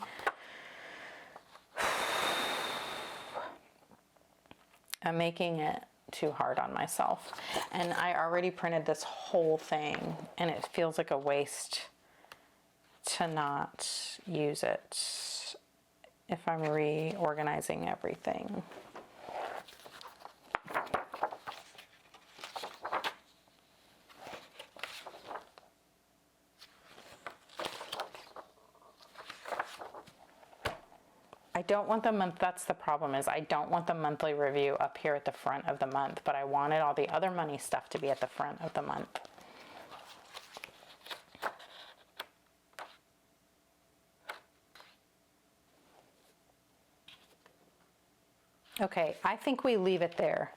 I'm making it too hard on myself. And I already printed this whole thing and it feels like a waste to not use it if I'm reorganizing everything. I don't want the month, that's the problem, is I don't want the monthly review up here at the front of the month, but I wanted all the other money stuff to be at the front of the month. Okay, I think we leave it there.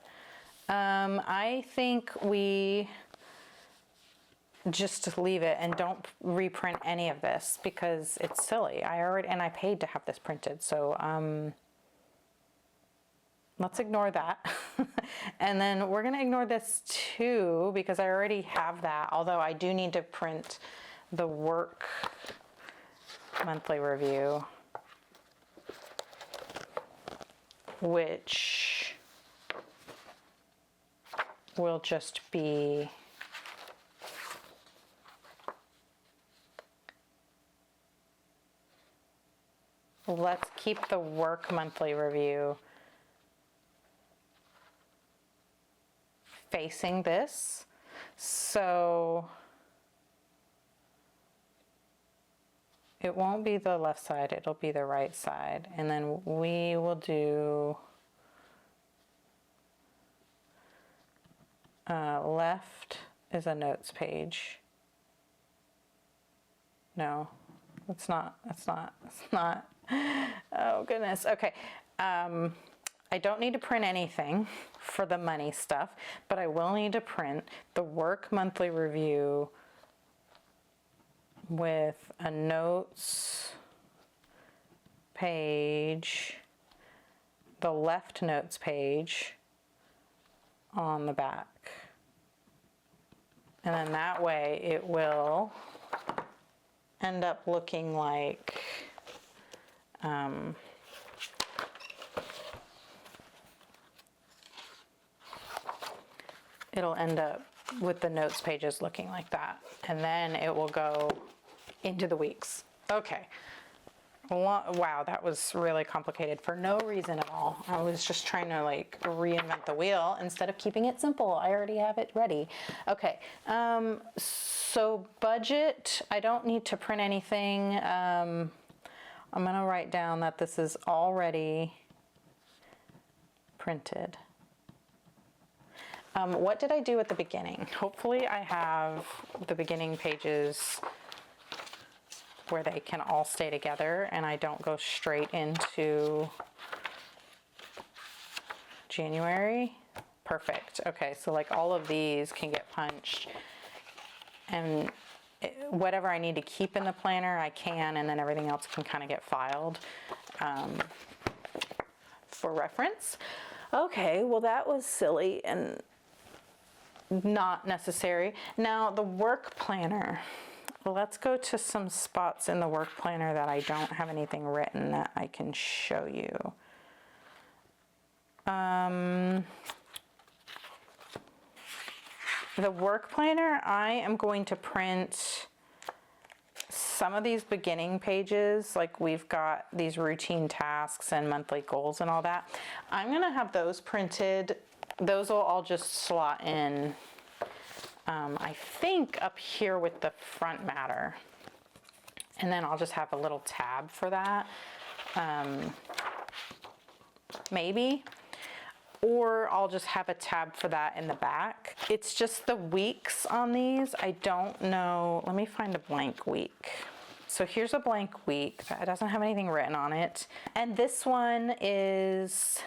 I think we just leave it and don't reprint any of this because it's silly. I paid to have this printed, so let's ignore that. And then we're gonna ignore this too because I already have that, although I do need to print the work monthly review, which will just be let's keep the work monthly review facing this. So it won't be the left side, it'll be the right side. And then we will do left is a notes page. No, it's not. Oh goodness. Okay. I don't need to print anything for the money stuff, but I will need to print the work monthly review with a notes page, the left notes page on the back. And then that way it will end up looking like it'll end up with the notes pages looking like that. And then it will go into the weeks. Okay. Wow, that was really complicated for no reason at all. I was just trying to like reinvent the wheel instead of keeping it simple. I already have it ready. Okay, so budget, I don't need to print anything. I'm gonna write down that this is already printed. What did I do at the beginning? Hopefully I have the beginning pages where they can all stay together and I don't go straight into January. perfect. Okay, so like all of these can get punched, and whatever I need to keep in the planner, I can, and then everything else can kind of get filed for reference. Okay, well that was silly and not necessary. Now the work planner. Let's go to some spots in the work planner that I don't have anything written that I can show you. The work planner, I am going to print some of these beginning pages, like we've got these routine tasks and monthly goals and all that. I'm going to have those printed. Those will all just slot in, I think up here with the front matter. And then I'll just have a little tab for that, maybe. Or I'll just have a tab for that in the back. It's just the weeks on these. I don't know. Let me find a blank week. So here's a blank week. It doesn't have anything written on it. And this one is,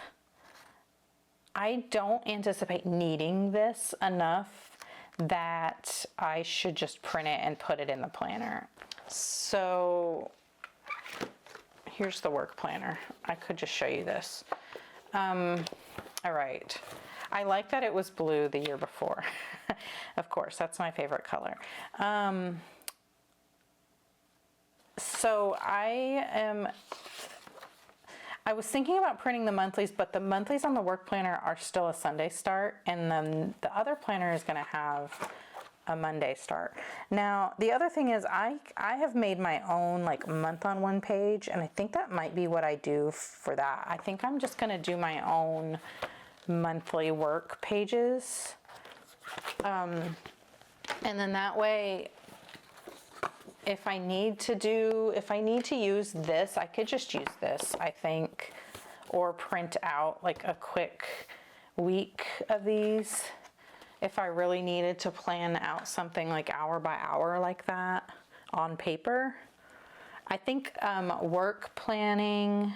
I don't anticipate needing this enough that I should just print it and put it in the planner. So here's the work planner. I could just show you this. All right. I like that it was blue the year before. Of course, that's my favorite color. So I was thinking about printing the monthlies, but the monthlies on the work planner are still a Sunday start, and then the other planner is going to have a Monday start. Now, the other thing is I have made my own like month on one page, and I think that might be what I do for that. I think I'm just going to do my own monthly work pages. And then that way, if I need to use this, I could just use this, I think, or print out like a quick week of these if I really needed to plan out something like hour by hour like that on paper. I think work planning,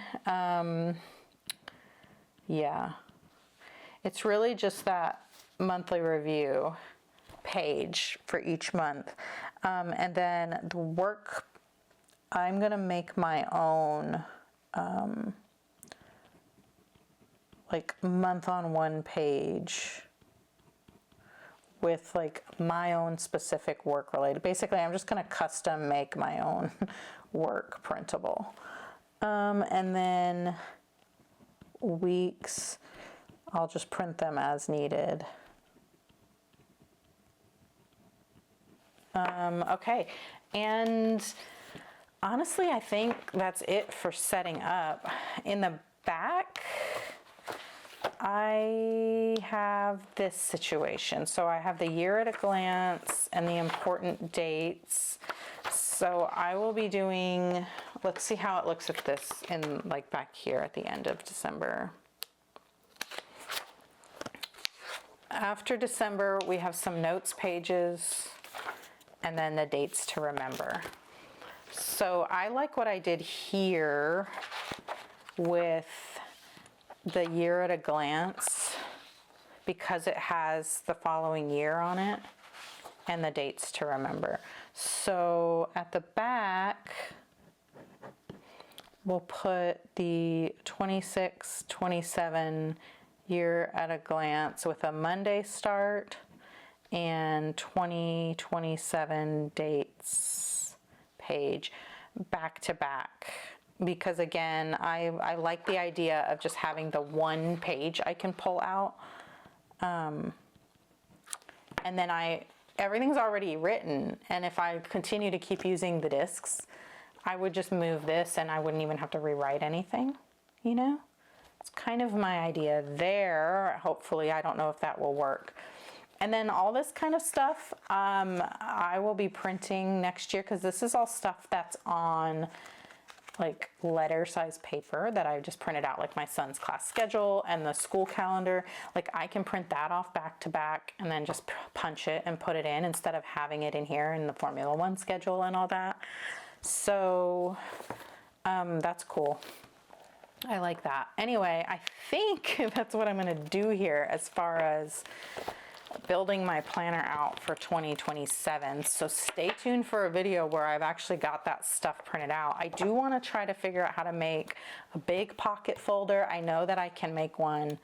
yeah, it's really just that monthly review page for each month. And then the work, I'm going to make my own like month on one page with like my own specific work related. Basically, I'm just going to custom make my own work printable. And then weeks, I'll just print them as needed. Okay, and honestly, I think that's it for setting up. In the back, I have this situation. So I have the year at a glance and the important dates. So I will be doing, let's see how it looks at this in like back here at the end of December. After December, we have some notes pages and then the dates to remember. So I like what I did here with the year at a glance because it has the following year on it and the dates to remember. So at the back, we'll put the 26, 27 year at a glance with a Monday start and 2027 dates page back to back. Because again, I like the idea of just having the one page I can pull out. And then everything's already written. And if I continue to keep using the discs, I would just move this and I wouldn't even have to rewrite anything, you know? It's kind of my idea there. Hopefully, I don't know if that will work. And then all this kind of stuff, I will be printing next year because this is all stuff that's on like letter size paper that I just printed out, like my son's class schedule and the school calendar. Like I can print that off back to back and then just punch it and put it in instead of having it in here in the Formula One schedule and all that. So that's cool. I like that. Anyway, I think that's what I'm gonna do here as far as building my planner out for 2027. So stay tuned for a video where I've actually got that stuff printed out. I do want to try to figure out how to make a big pocket folder. I know that I can make one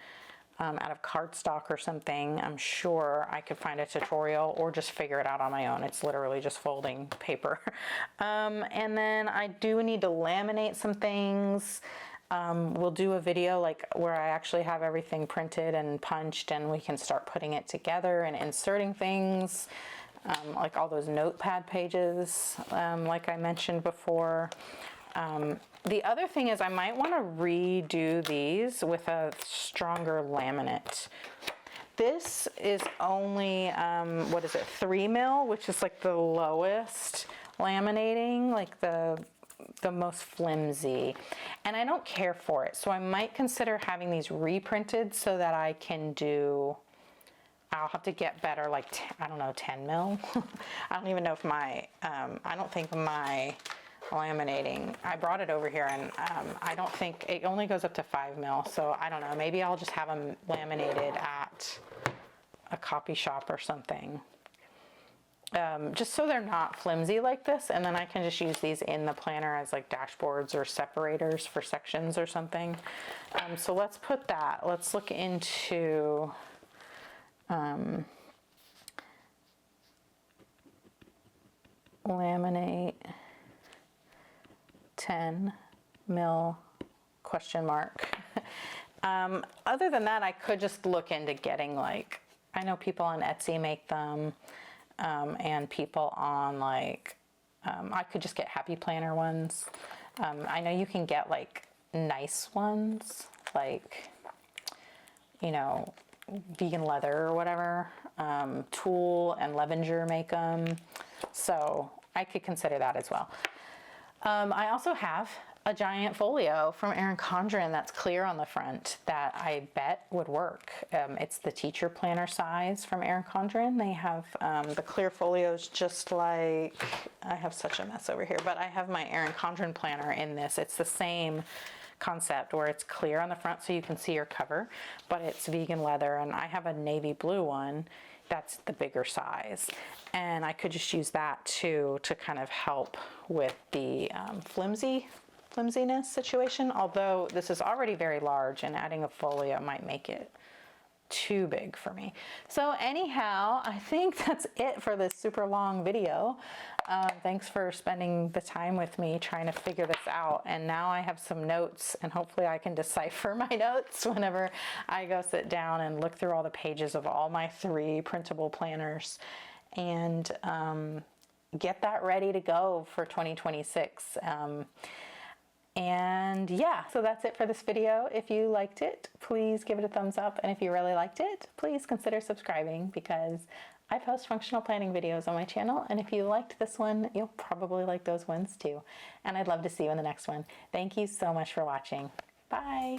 out of cardstock or something. I'm sure I could find a tutorial or just figure it out on my own. It's literally just folding paper. And then I do need to laminate some things. We'll do a video like where I actually have everything printed and punched, and we can start putting it together and inserting things, like all those notepad pages, like I mentioned before. The other thing is I might want to redo these with a stronger laminate. This is only, what is it, 3 mil, which is like the lowest laminating, like the most flimsy, and I don't care for it. So I might consider having these reprinted so that I can do, I'll have to get better, like, I don't know, 10 mil. I don't even know if my, I don't think my laminating, I brought it over here and I don't think, it only goes up to 5 mil. So I don't know, maybe I'll just have them laminated at a copy shop or something. Just so they're not flimsy like this, and then I can just use these in the planner as like dashboards or separators for sections or something. So let's put that, let's look into laminate 10 mil question mark. Other than that, I could just look into getting, like, I know people on Etsy make them. And people on, like, I could just get Happy Planner ones. I know you can get like nice ones, like, you know, vegan leather or whatever. Tool and Levenger make them. So I could consider that as well. I also have a giant folio from Erin Condren that's clear on the front that I bet would work. It's the teacher planner size from Erin Condren. They have the clear folios, just like, I have such a mess over here, but I have my Erin Condren planner in this. It's the same concept where it's clear on the front so you can see your cover, but it's vegan leather, and I have a navy blue one that's the bigger size, and I could just use that too to kind of help with the flimsiness situation, although this is already very large and adding a folio might make it too big for me. So anyhow, I think that's it for this super long video. Thanks for spending the time with me trying to figure this out, and now I have some notes, and hopefully I can decipher my notes whenever I go sit down and look through all the pages of all my 3 printable planners and get that ready to go for 2026. And yeah, so that's it for this video. If you liked it, please give it a thumbs up. And if you really liked it, please consider subscribing, because I post functional planning videos on my channel. And if you liked this one, you'll probably like those ones too. And I'd love to see you in the next one. Thank you so much for watching. Bye.